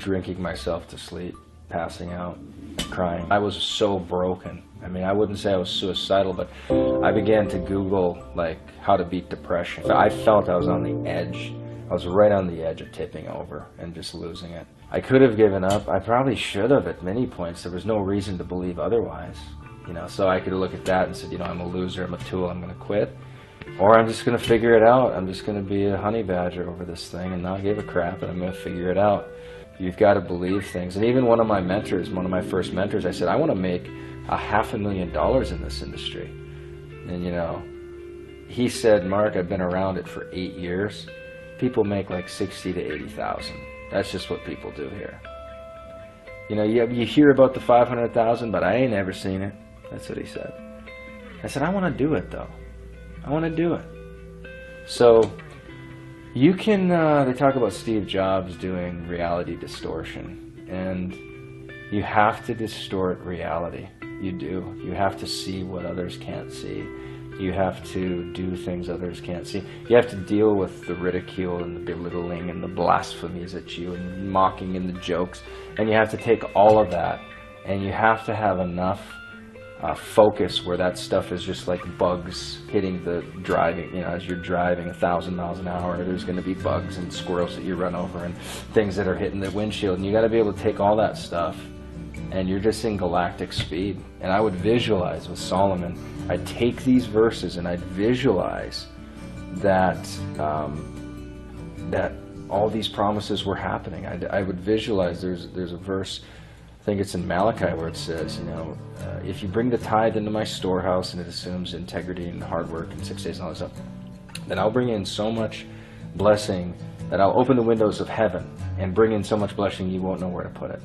drinking myself to sleep, passing out, crying. I was so broken. I mean, I wouldn't say I was suicidal, but I began to Google, like, how to beat depression. I felt I was on the edge. I was right on the edge of tipping over and just losing it. I could have given up. I probably should have at many points. There was no reason to believe otherwise. You know, so I could look at that and said, you know, I'm a loser, I'm a tool, I'm going to quit. Or I'm just going to figure it out. I'm just going to be a honey badger over this thing and not give a crap, and I'm going to figure it out. You've got to believe things. And even one of my mentors, one of my first mentors, I said, I want to make $500,000 in this industry. And, you know, he said, Mark, I've been around it for 8 years. People make like 60 to 80,000. That's just what people do here. You know, you hear about the 500,000, but I ain't ever seen it. That's what he said. I said, I want to do it, though. I want to do it. So you can, they talk about Steve Jobs doing reality distortion, and you have to distort reality. You do. You have to see what others can't see. You have to do things others can't see. You have to deal with the ridicule and the belittling and the blasphemies at you and mocking and the jokes. And you have to take all of that, and you have to have enough focus where that stuff is just like bugs hitting the driving. You know, as you're driving 1,000 miles an hour, there's going to be bugs and squirrels that you run over and things that are hitting the windshield. And you got to be able to take all that stuff, and you're just in galactic speed. And I would visualize with Solomon, I'd take these verses and I'd visualize that that all these promises were happening. I would visualize, there's a verse, I think it's in Malachi, where it says, you know, if you bring the tithe into my storehouse and it assumes integrity and hard work and 6 days and all this stuff, then I'll bring in so much blessing that I'll open the windows of heaven and bring in so much blessing you won't know where to put it.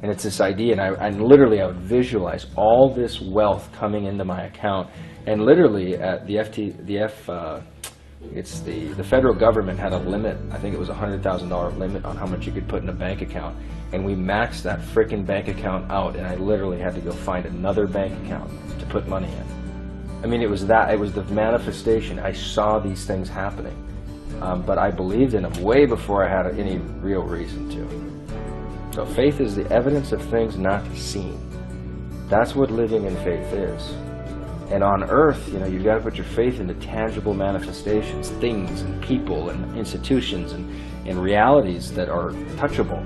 And it's this idea, and I literally would visualize all this wealth coming into my account, and literally at the federal government had a limit. I think it was a $100,000 limit on how much you could put in a bank account, and we maxed that frickin' bank account out, and I literally had to go find another bank account to put money in. I mean, it was the manifestation. I saw these things happening, but I believed in them way before I had any real reason to. So faith is the evidence of things not seen. That's what living in faith is. And on earth, you know, you've got to put your faith into tangible manifestations, things and people and institutions and realities that are touchable,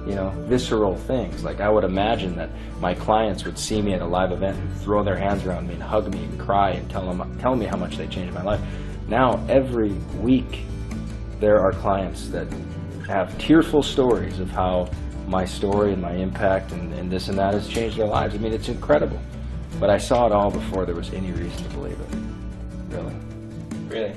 you know, visceral things. Like I would imagine that my clients would see me at a live event and throw their hands around me and hug me and cry and tell me how much they changed my life. Now, every week, there are clients that have tearful stories of how my story and my impact and this and that has changed their lives. I mean, it's incredible. But I saw it all before there was any reason to believe it. Really. Really?